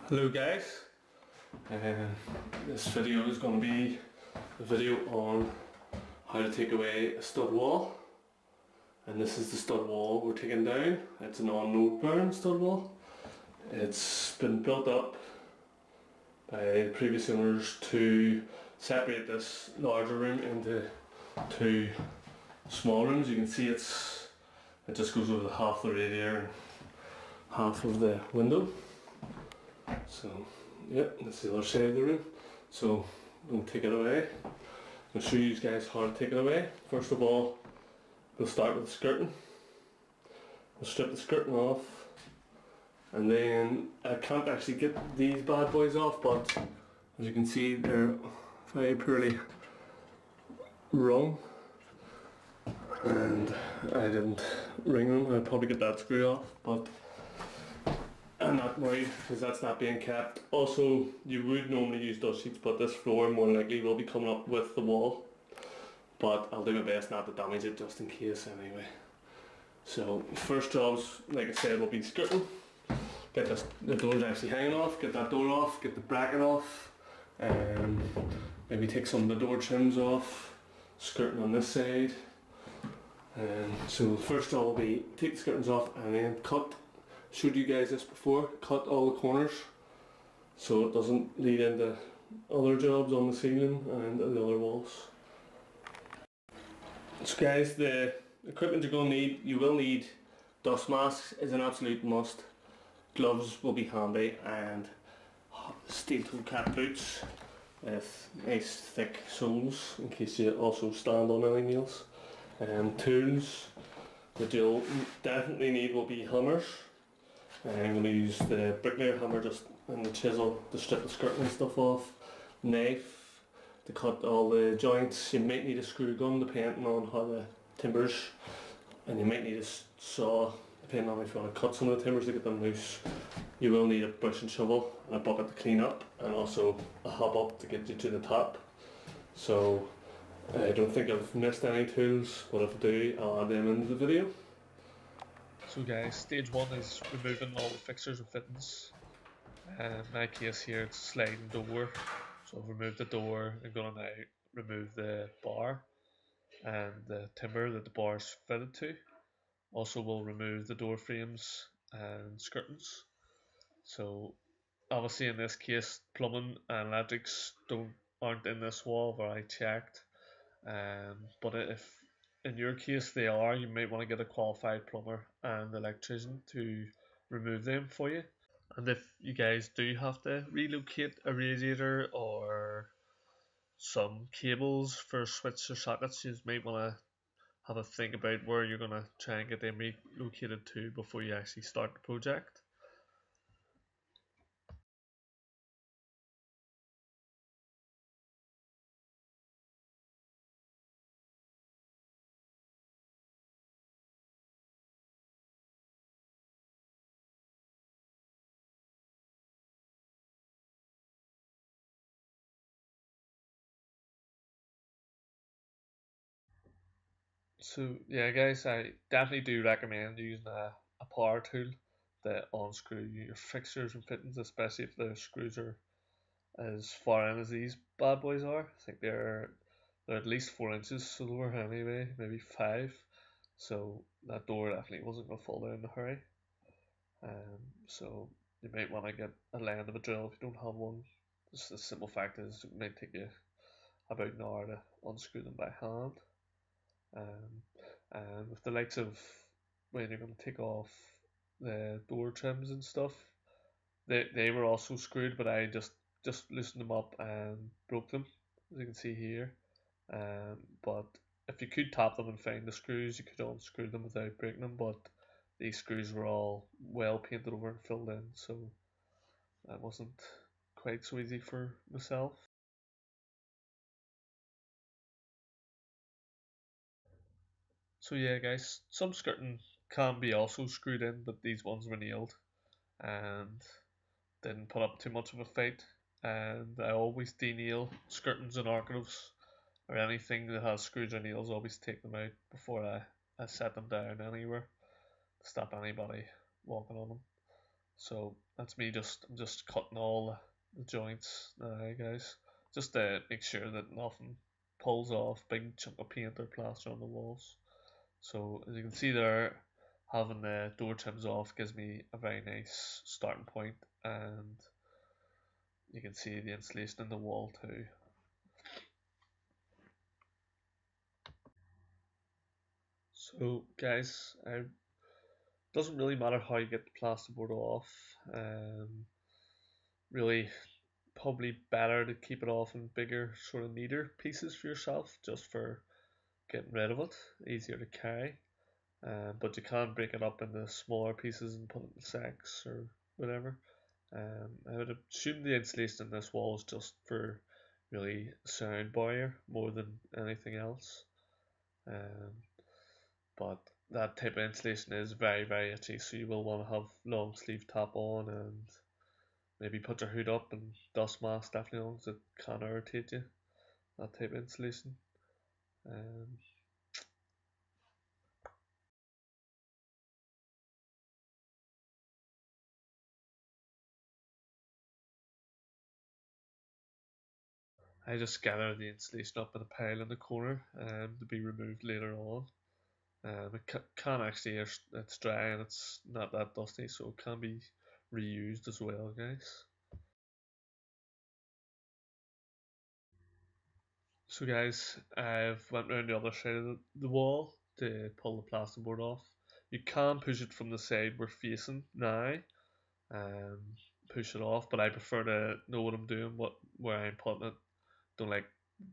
Hello guys, this video is going to be a video on how to take away a stud wall, and this is the stud wall we're taking down. It's a non-load bearing stud wall. It's been built up by previous owners to separate this larger room into two small rooms. You can see it just goes over the half the radiator and half of the window. So yeah, that's the other side of the room. So I'm going to take it away. I'll show you guys how to take it away. First of all, we'll start with the skirting. We'll strip the skirting off, and then I can't actually get these bad boys off, but as you can see they're very poorly wrung, and I didn't ring them. I'll probably get that screw off, but I'm not worried because that's not being kept. Also, you would normally use dust sheets, but this floor more than likely will be coming up with the wall. But I'll do my best not to damage it just in case anyway. So first jobs, like I said, will be skirting. Get the doors actually hanging off, get that door off, get the bracket off, and maybe take some of the door trims off, skirting on this side. And so the first job will be take the skirtings off and then cut. Showed you guys this before, cut all the corners so it doesn't lead into other jobs on the ceiling and the other walls. So guys, the equipment you're going to need, you will need dust masks is an absolute must, gloves will be handy, and steel toe cap boots with nice thick soles in case you also stand on any nails. Tools that you'll definitely need will be hammers. I'm going to use the bricklayer hammer and the chisel to strip the skirting and stuff off, knife to cut all the joints. You might need a screw gun depending on how the timbers, and you might need a saw depending on if you want to cut some of the timbers to get them loose. You will need a brush and shovel and a bucket to clean up, and also a hop up to get you to the top. So I don't think I've missed any tools, but if I do, I'll add them into the video. So guys, stage one is removing all the fixtures and fittings. In my case here, it's a sliding door. So I've removed the door. I'm going to now remove the bar and the timber that the bar is fitted to. Also we'll remove the door frames and skirtings. So obviously in this case, plumbing and electrics aren't in this wall, but I checked. But if in your case they are, you might want to get a qualified plumber and electrician to remove them for you. And if you guys do have to relocate a radiator or some cables for switch or sockets, you might want to have a think about where you're going to try and get them relocated to before you actually start the project. So yeah guys, I definitely do recommend using a power tool to unscrew your fixtures and fittings, especially if the screws are as far in as these bad boys are. I think they're at least 4 inches lower anyway, maybe 5. So that door definitely wasn't going to fall down in a hurry. So you might want to get a land of a drill if you don't have one. Just the simple fact is it might take you about an hour to unscrew them by hand. And with the likes of when you're going to take off the door trims and stuff, they were also screwed, but I just loosened them up and broke them, as you can see here. But if you could tap them and find the screws, you could unscrew them without breaking them, but these screws were all well painted over and filled in, so that wasn't quite so easy for myself. So yeah guys, some skirting can be also screwed in, but these ones were nailed and didn't put up too much of a fight. And I always denail skirtings and architraves or anything that has screws or nails. Always take them out before I set them down anywhere to stop anybody walking on them. So that's me I'm just cutting all the joints now, guys, just to make sure that nothing pulls off big chunk of paint or plaster on the walls. So as you can see there, having the door trims off gives me a very nice starting point, and you can see the insulation in the wall too. So guys, it doesn't really matter how you get the plasterboard off. Really, probably better to keep it off in bigger, sort of neater pieces for yourself, just for getting rid of it, easier to carry. But you can break it up into smaller pieces and put it in sacks or whatever. I would assume the insulation in this wall is just for really sound barrier more than anything else. Um, but that type of insulation is very itchy, so you will want to have long sleeve top on and maybe put your hood up and dust mask definitely on, because it can irritate you, that type of insulation. Um, I just gather the insulation up in a pile in the corner to be removed later on. It can actually, it's dry and it's not that dusty, so it can be reused as well, guys. So guys, I've went around the other side of the wall to pull the plasterboard off. You can push it from the side we're facing now, um, push it off, but I prefer to know what I'm doing, where I'm putting it. Don't like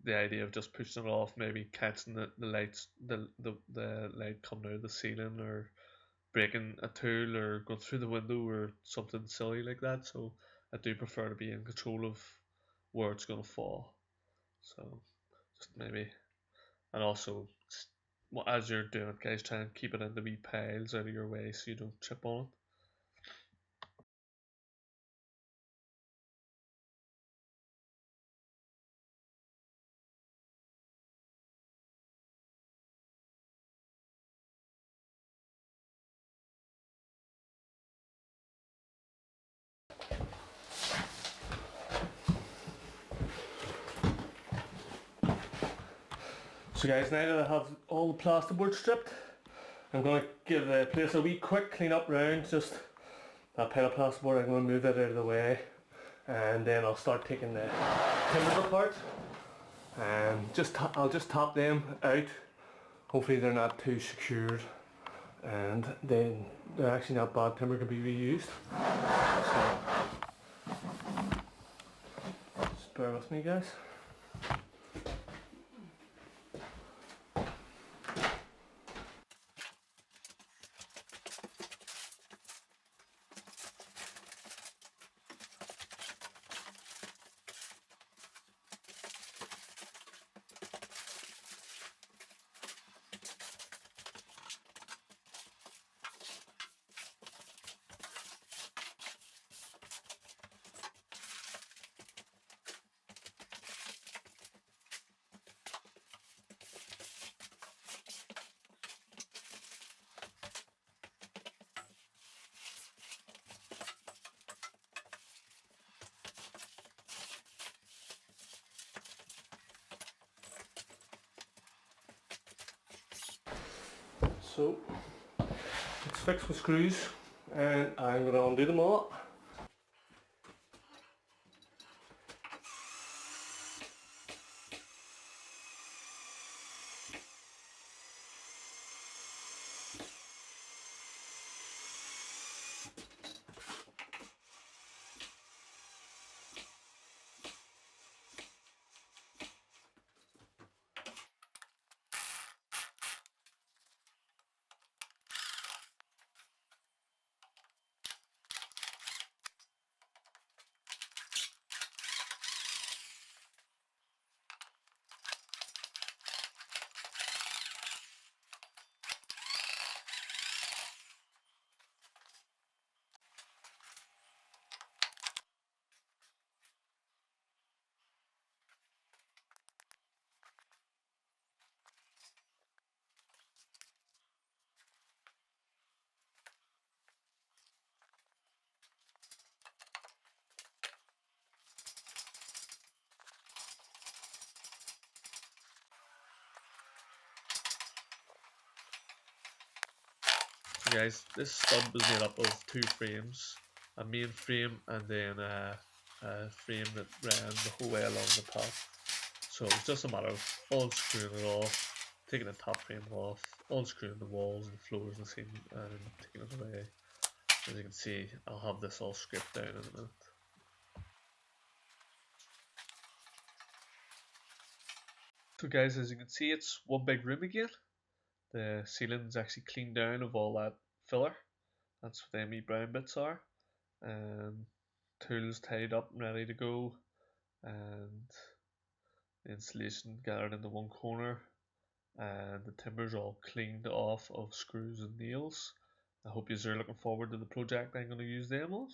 the idea of just pushing it off, maybe catching the lights, the light coming out of the ceiling, or breaking a tool, or going through the window, or something silly like that. So I do prefer to be in control of where it's going to fall. So just maybe, and also as you're doing it, guys, try and keep it in the wee piles out of your way so you don't trip on it. So guys, now that I have all the plasterboard stripped, I'm going to give the place a wee quick clean up round, just that pile of plasterboard. I'm going to move that out of the way, and then I'll start taking the timbers apart, and I'll just top them out. Hopefully they're not too secured, and then they're actually not bad timber, can be reused. So just bear with me, guys. So it's fixed with screws, and I'm going to undo them all. guys, this stud is made up of two frames, a main frame and then a frame that ran the whole way along the top. So it's just a matter of unscrewing it off, taking the top frame off, unscrewing the walls and floors and ceiling, and taking it away. As you can see, I'll have this all stripped down in a minute. So guys, as you can see, it's one big room again. The ceiling's actually cleaned down of all that filler. That's what them wee brown bits are. And tools tied up and ready to go. And the insulation gathered into one corner. And the timbers all cleaned off of screws and nails. I hope you're looking forward to the project I'm going to use them on.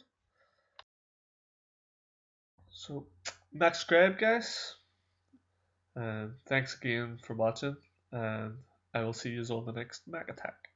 So, next subscribe guys. And thanks again for watching. And I will see you on the next Mac Attack.